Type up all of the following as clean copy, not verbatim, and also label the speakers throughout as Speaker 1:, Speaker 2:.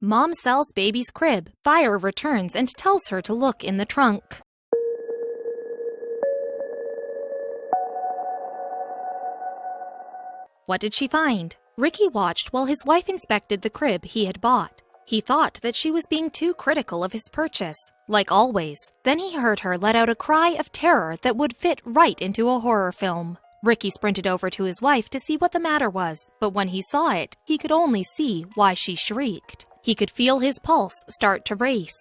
Speaker 1: Mom sells baby's crib. Buyer returns and tells her to look in the trunk. What did she find? Ricky watched while his wife inspected the crib he had bought. He thought that she was being too critical of his purchase, like always. Then he heard her let out a cry of terror that would fit right into a horror film. Ricky sprinted over to his wife to see what the matter was, but when he saw it, he could only see why she shrieked. He could feel his pulse start to race.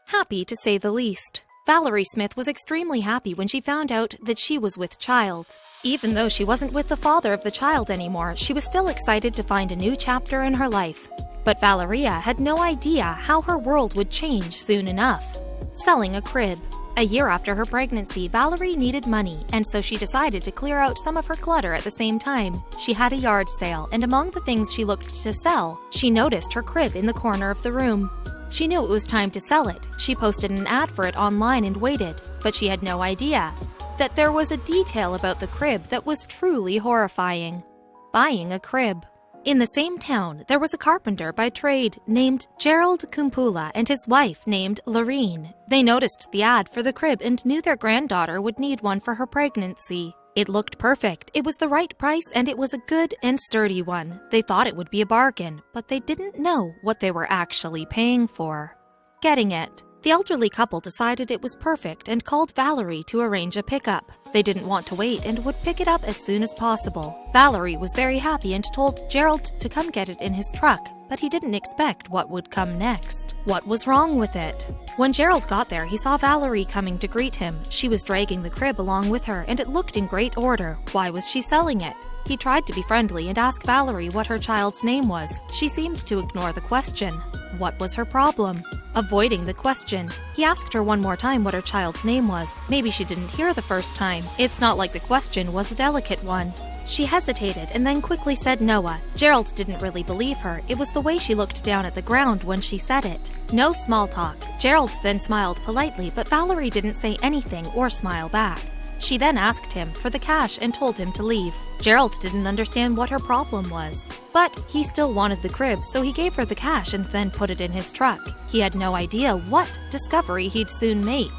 Speaker 1: Happy, to say the least. Valerie Smith was extremely happy when she found out that she was with child. Even though she wasn't with the father of the child anymore, she was still excited to find a new chapter in her life. But Valeria had no idea how her world would change soon enough. Selling a crib. A year after her pregnancy, Valerie needed money, and so she decided to clear out some of her clutter at the same time. She had a yard sale, and among the things she looked to sell, she noticed her crib in the corner of the room. She knew it was time to sell it. She posted an ad for it online and waited, but she had no idea that there was a detail about the crib that was truly horrifying. Buying a crib. In the same town, there was a carpenter by trade named Gerald Kumpula and his wife named Lorene. They noticed the ad for the crib and knew their granddaughter would need one for her pregnancy. It looked perfect, it was the right price, and it was a good and sturdy one. They thought it would be a bargain, but they didn't know what they were actually paying for. Getting it. The elderly couple decided it was perfect and called Valerie to arrange a pickup. They didn't want to wait and would pick it up as soon as possible. Valerie was very happy and told Gerald to come get it in his truck, but he didn't expect what would come next. What was wrong with it? When Gerald got there, he saw Valerie coming to greet him. She was dragging the crib along with her, and it looked in great order. Why was she selling it? He tried to be friendly and ask Valerie what her child's name was. She seemed to ignore the question. What was her problem? Avoiding the question, he asked her one more time what her child's name was. Maybe she didn't hear the first time. It's not like the question was a delicate one. She hesitated and then quickly said Noah. Gerald didn't really believe her. It was the way she looked down at the ground when she said it. No small talk. Gerald then smiled politely, but Valerie didn't say anything or smile back. She then asked him for the cash and told him to leave. Gerald didn't understand what her problem was, but he still wanted the crib, so he gave her the cash and then put it in his truck. He had no idea what discovery he'd soon make.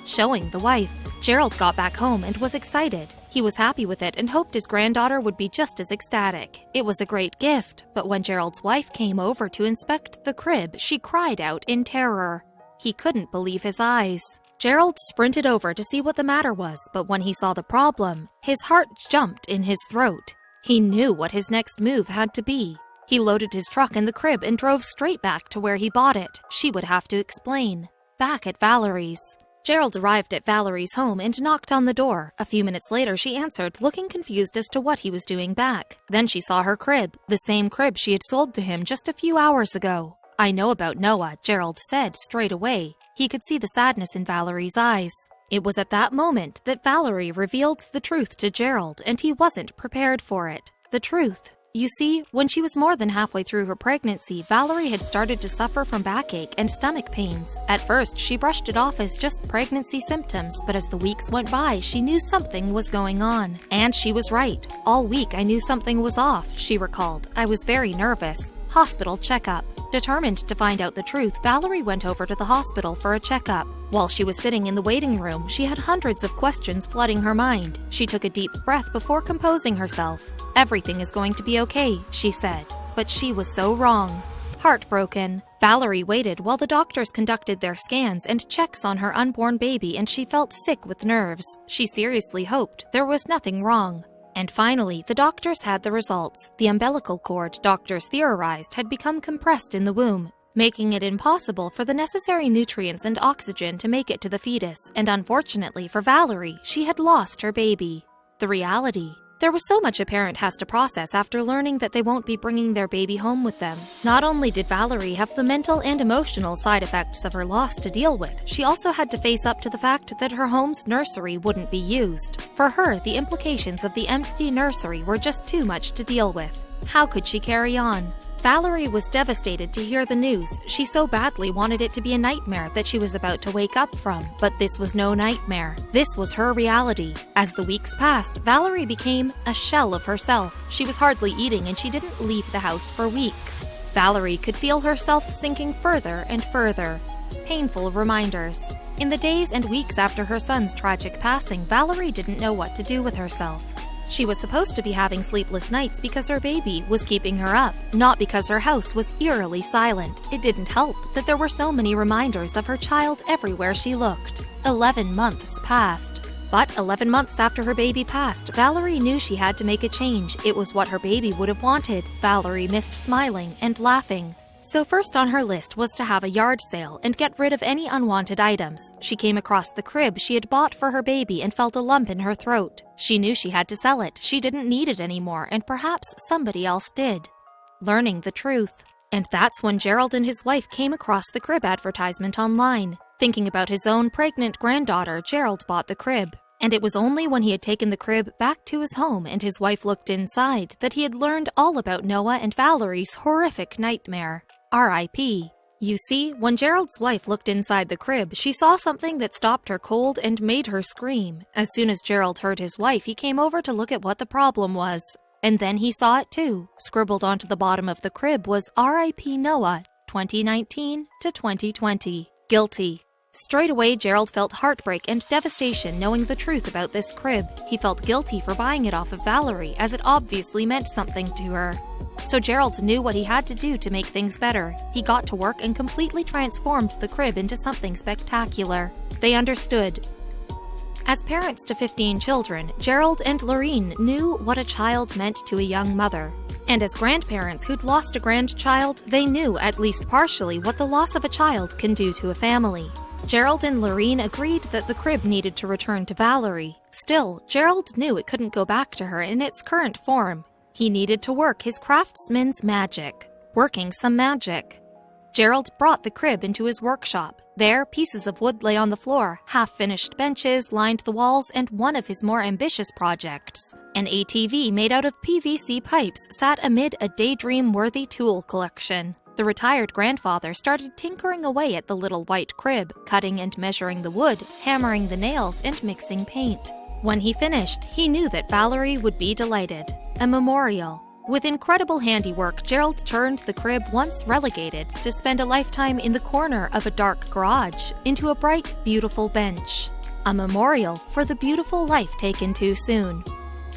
Speaker 1: Showing the wife. Gerald got back home and was excited. He was happy with it and hoped his granddaughter would be just as ecstatic. It was a great gift, but when Gerald's wife came over to inspect the crib, she cried out in terror. He couldn't believe his eyes. Gerald sprinted over to see what the matter was, but when he saw the problem, his heart jumped in his throat. He knew what his next move had to be. He loaded his truck in the crib and drove straight back to where he bought it. She would have to explain. Back at Valerie's. Gerald arrived at Valerie's home and knocked on the door. A few minutes later, she answered, looking confused as to what he was doing back. Then she saw her crib, the same crib she had sold to him just a few hours ago. "I know about Noah," Gerald said straight away. He could see the sadness in Valerie's eyes. It was at that moment that Valerie revealed the truth to Gerald, and he wasn't prepared for it. The truth. You see, when she was more than halfway through her pregnancy, Valerie had started to suffer from backache and stomach pains. At first, she brushed it off as just pregnancy symptoms, but as the weeks went by, she knew something was going on. And she was right. All week, I knew something was off, she recalled. I was very nervous. Hospital checkup. Determined to find out the truth, Valerie went over to the hospital for a checkup. While she was sitting in the waiting room, she had hundreds of questions flooding her mind. She took a deep breath before composing herself. "Everything is going to be okay," she said. But she was so wrong. Heartbroken, Valerie waited while the doctors conducted their scans and checks on her unborn baby, and she felt sick with nerves. She seriously hoped there was nothing wrong. And finally, the doctors had the results. The umbilical cord, doctors theorized, had become compressed in the womb, making it impossible for the necessary nutrients and oxygen to make it to the fetus. And unfortunately for Valerie, she had lost her baby. The reality. There was so much a parent has to process after learning that they won't be bringing their baby home with them. Not only did Valerie have the mental and emotional side effects of her loss to deal with, she also had to face up to the fact that her home's nursery wouldn't be used. For her, the implications of the empty nursery were just too much to deal with. How could she carry on? Valerie was devastated to hear the news. She so badly wanted it to be a nightmare that she was about to wake up from. But this was no nightmare. This was her reality. As the weeks passed, Valerie became a shell of herself. She was hardly eating and she didn't leave the house for weeks. Valerie could feel herself sinking further and further. Painful reminders. In the days and weeks after her son's tragic passing, Valerie didn't know what to do with herself. She was supposed to be having sleepless nights because her baby was keeping her up, not because her house was eerily silent. It didn't help that there were so many reminders of her child everywhere she looked. 11 months passed. But 11 months after her baby passed, Valerie knew she had to make a change. It was what her baby would have wanted. Valerie missed smiling and laughing. So first on her list was to have a yard sale and get rid of any unwanted items. She came across the crib she had bought for her baby and felt a lump in her throat. She knew she had to sell it. She didn't need it anymore, and perhaps somebody else did. Learning the truth. And that's when Gerald and his wife came across the crib advertisement online. Thinking about his own pregnant granddaughter, Gerald bought the crib. And it was only when he had taken the crib back to his home and his wife looked inside that he had learned all about Noah and Valerie's horrific nightmare. R.I.P. You see, when Gerald's wife looked inside the crib, she saw something that stopped her cold and made her scream. As soon as Gerald heard his wife, he came over to look at what the problem was. And then he saw it too. Scribbled onto the bottom of the crib was R.I.P. Noah, 2019 to 2020. Guilty. Straight away, Gerald felt heartbreak and devastation knowing the truth about this crib. He felt guilty for buying it off of Valerie, as it obviously meant something to her. So Gerald knew what he had to do to make things better. He got to work and completely transformed the crib into something spectacular. They understood. As parents to 15 children, Gerald and Lorene knew what a child meant to a young mother. And as grandparents who'd lost a grandchild, they knew at least partially what the loss of a child can do to a family. Gerald and Lorene agreed that the crib needed to return to Valerie. Still, Gerald knew it couldn't go back to her in its current form. He needed to work his craftsman's magic. Working some magic. Gerald brought the crib into his workshop. There, pieces of wood lay on the floor, half-finished benches lined the walls, and one of his more ambitious projects, an ATV made out of PVC pipes, sat amid a daydream-worthy tool collection. The retired grandfather started tinkering away at the little white crib, cutting and measuring the wood, hammering the nails, and mixing paint. When he finished, he knew that Valerie would be delighted. A memorial. With incredible handiwork, Gerald turned the crib once relegated to spend a lifetime in the corner of a dark garage into a bright, beautiful bench. A memorial for the beautiful life taken too soon.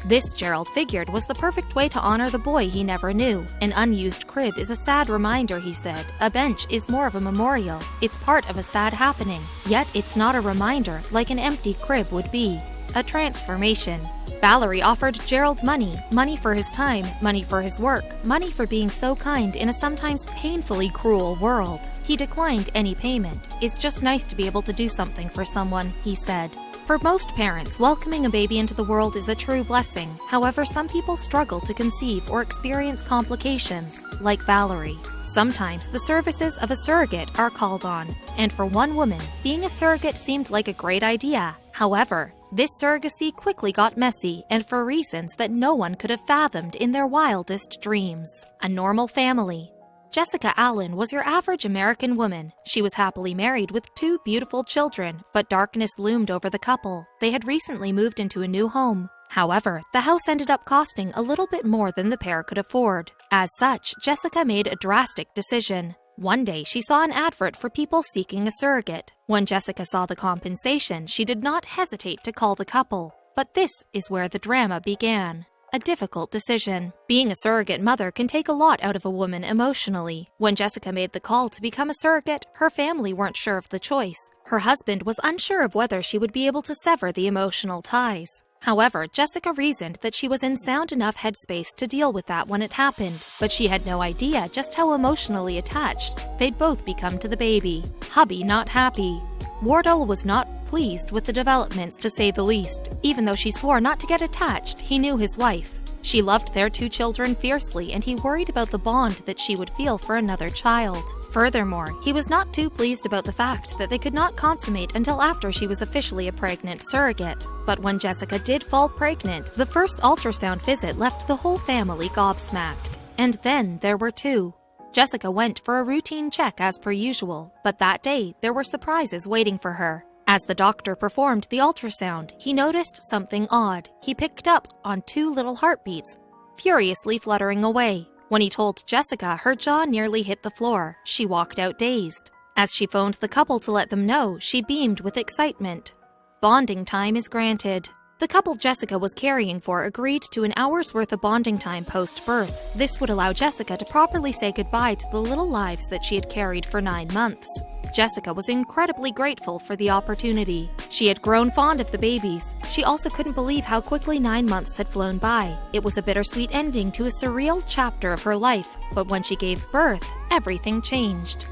Speaker 1: This, Gerald figured, was the perfect way to honor the boy he never knew. An unused crib is a sad reminder, he said. A bench is more of a memorial. It's part of a sad happening. Yet it's not a reminder like an empty crib would be. A transformation. Valerie offered Gerald money for his time, money for his work, money for being so kind in a sometimes painfully cruel world. He declined any payment. It's just nice to be able to do something for someone, he said. For most parents, welcoming a baby into the world is a true blessing. However, some people struggle to conceive or experience complications, like Valerie. Sometimes the services of a surrogate are called on, and for one woman, being a surrogate seemed like a great idea. However, this surrogacy quickly got messy, and for reasons that no one could have fathomed in their wildest dreams. A normal family. Jessica Allen was your average American woman. She was happily married with 2 beautiful children, but darkness loomed over the couple. They had recently moved into a new home. However, the house ended up costing a little bit more than the pair could afford. As such, Jessica made a drastic decision. One day, she saw an advert for people seeking a surrogate. When Jessica saw the compensation, she did not hesitate to call the couple. But this is where the drama began. A difficult decision. Being a surrogate mother can take a lot out of a woman emotionally. When Jessica made the call to become a surrogate, her family weren't sure of the choice. Her husband was unsure of whether she would be able to sever the emotional ties. However, Jessica reasoned that she was in sound enough headspace to deal with that when it happened, but she had no idea just how emotionally attached they'd both become to the baby. Hubby not happy. Wardell was not pleased with the developments, to say the least. Even though she swore not to get attached, he knew his wife. She loved their 2 children fiercely, and he worried about the bond that she would feel for another child. Furthermore, he was not too pleased about the fact that they could not consummate until after she was officially a pregnant surrogate. But when Jessica did fall pregnant, the first ultrasound visit left the whole family gobsmacked. And then there were 2. Jessica went for a routine check as per usual, but that day there were surprises waiting for her. As the doctor performed the ultrasound, he noticed something odd. He picked up on 2 little heartbeats, furiously fluttering away. When he told Jessica, her jaw nearly hit the floor. She walked out dazed. As she phoned the couple to let them know, she beamed with excitement. Bonding time is granted. The couple Jessica was caring for agreed to an hour's worth of bonding time post-birth. This would allow Jessica to properly say goodbye to the little lives that she had carried for 9 months. Jessica was incredibly grateful for the opportunity. She had grown fond of the babies. She also couldn't believe how quickly 9 months had flown by. It was a bittersweet ending to a surreal chapter of her life, but when she gave birth, everything changed.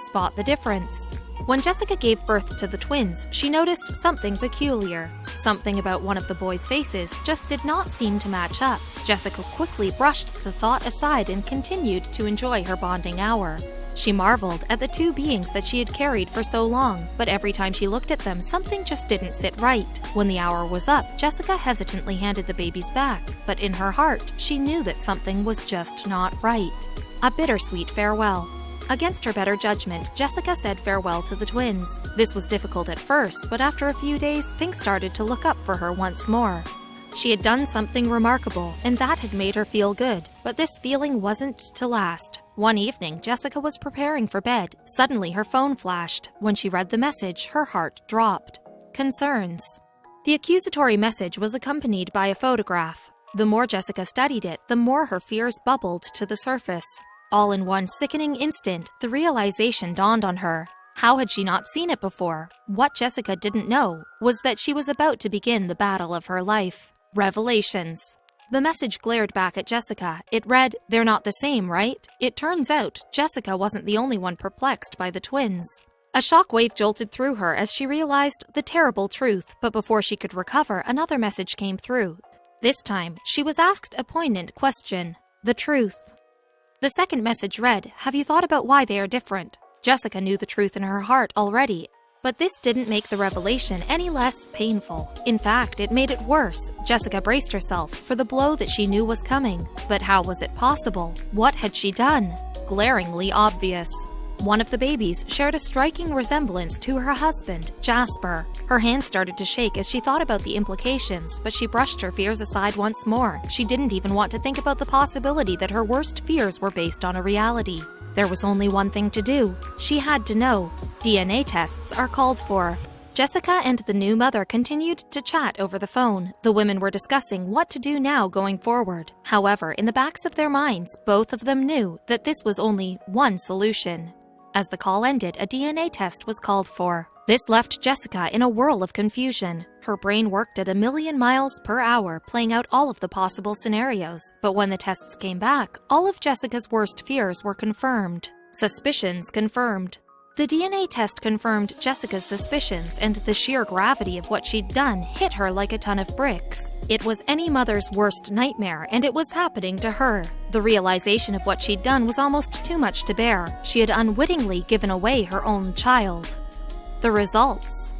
Speaker 1: Spot the difference. When Jessica gave birth to the twins, she noticed something peculiar. Something about one of the boys' faces just did not seem to match up. Jessica quickly brushed the thought aside and continued to enjoy her bonding hour. She marveled at the 2 beings that she had carried for so long, but every time she looked at them, something just didn't sit right. When the hour was up, Jessica hesitantly handed the babies back, but in her heart, she knew that something was just not right. A bittersweet farewell. Against her better judgment, Jessica said farewell to the twins. This was difficult at first, but after a few days, things started to look up for her once more. She had done something remarkable, and that had made her feel good, but this feeling wasn't to last. One evening, Jessica was preparing for bed. Suddenly, her phone flashed. When she read the message, her heart dropped. Concerns. The accusatory message was accompanied by a photograph. The more Jessica studied it, the more her fears bubbled to the surface. All in one sickening instant, the realization dawned on her. How had she not seen it before? What Jessica didn't know was that she was about to begin the battle of her life. Revelations. The message glared back at Jessica. It read, "They're not the same, right?" It turns out, Jessica wasn't the only one perplexed by the twins. A shockwave jolted through her as she realized the terrible truth, but before she could recover, another message came through. This time, she was asked a poignant question. The truth. The second message read, "Have you thought about why they are different?" Jessica knew the truth in her heart already, but this didn't make the revelation any less painful. In fact, it made it worse. Jessica braced herself for the blow that she knew was coming. But how was it possible? What had she done? Glaringly obvious. One of the babies shared a striking resemblance to her husband, Jasper. Her hands started to shake as she thought about the implications, but she brushed her fears aside once more. She didn't even want to think about the possibility that her worst fears were based on a reality. There was only one thing to do. She had to know. DNA tests are called for. Jessica and the new mother continued to chat over the phone. The women were discussing what to do now going forward. However, in the backs of their minds, both of them knew that this was only one solution. As the call ended, a DNA test was called for. This left Jessica in a whirl of confusion. Her brain worked at 1,000,000 miles per hour, playing out all of the possible scenarios. But when the tests came back, all of Jessica's worst fears were confirmed. Suspicions confirmed. The DNA test confirmed Jessica's suspicions, and the sheer gravity of what she'd done hit her like a ton of bricks. It was any mother's worst nightmare, and it was happening to her. The realization of what she'd done was almost too much to bear. She had unwittingly given away her own child. The results.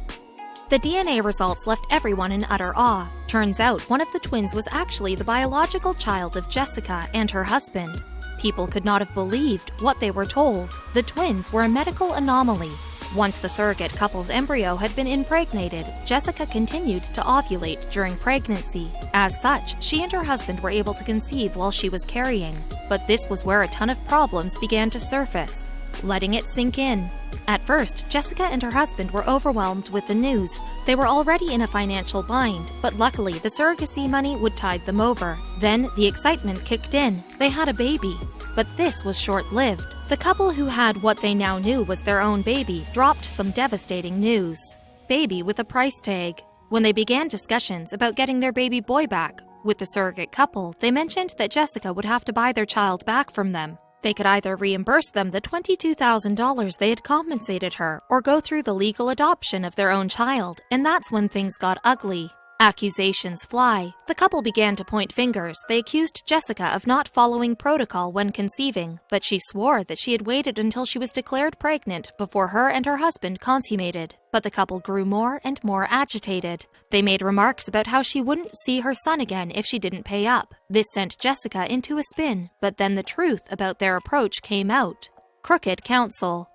Speaker 1: The DNA results left everyone in utter awe. Turns out one of the twins was actually the biological child of Jessica and her husband. People could not have believed what they were told. The twins were a medical anomaly. Once the surrogate couple's embryo had been impregnated, Jessica continued to ovulate during pregnancy. As such, she and her husband were able to conceive while she was carrying. But this was where a ton of problems began to surface. Letting it sink in. At first, Jessica and her husband were overwhelmed with the news. They were already in a financial bind, but luckily the surrogacy money would tide them over. Then the excitement kicked in. They had a baby. But this was short-lived. The couple who had what they now knew was their own baby dropped some devastating news. Baby with a price tag. When they began discussions about getting their baby boy back with the surrogate couple, they mentioned that Jessica would have to buy their child back from them. They could either reimburse them the $22,000 they had compensated her, or go through the legal adoption of their own child, and that's when things got ugly. Accusations fly. The couple began to point fingers. They accused Jessica of not following protocol when conceiving, but she swore that she had waited until she was declared pregnant before her and her husband consummated. But the couple grew more and more agitated. They made remarks about how she wouldn't see her son again if she didn't pay up. This sent Jessica into a spin, but then the truth about their approach came out. Crooked counsel.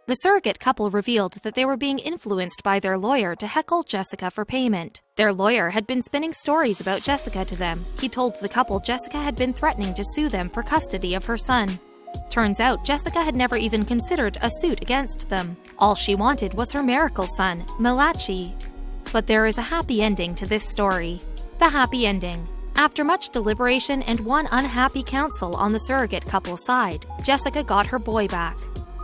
Speaker 1: The surrogate couple revealed that they were being influenced by their lawyer to heckle Jessica for payment. Their lawyer had been spinning stories about Jessica to them. He told the couple Jessica had been threatening to sue them for custody of her son. Turns out Jessica had never even considered a suit against them. All she wanted was her miracle son, Malachi. But there is a happy ending to this story. The happy ending. After much deliberation and one unhappy counsel on the surrogate couple's side, Jessica got her boy back.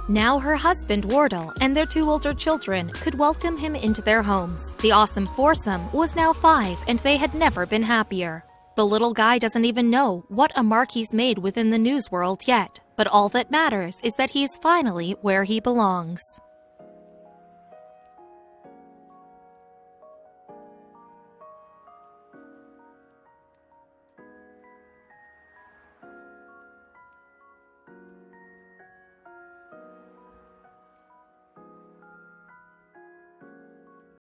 Speaker 1: Now her husband Wardell and their 2 older children could welcome him into their homes. The awesome foursome was now 5 and they had never been happier. The little guy doesn't even know what a mark he's made within the news world yet, but all that matters is that he's finally where he belongs.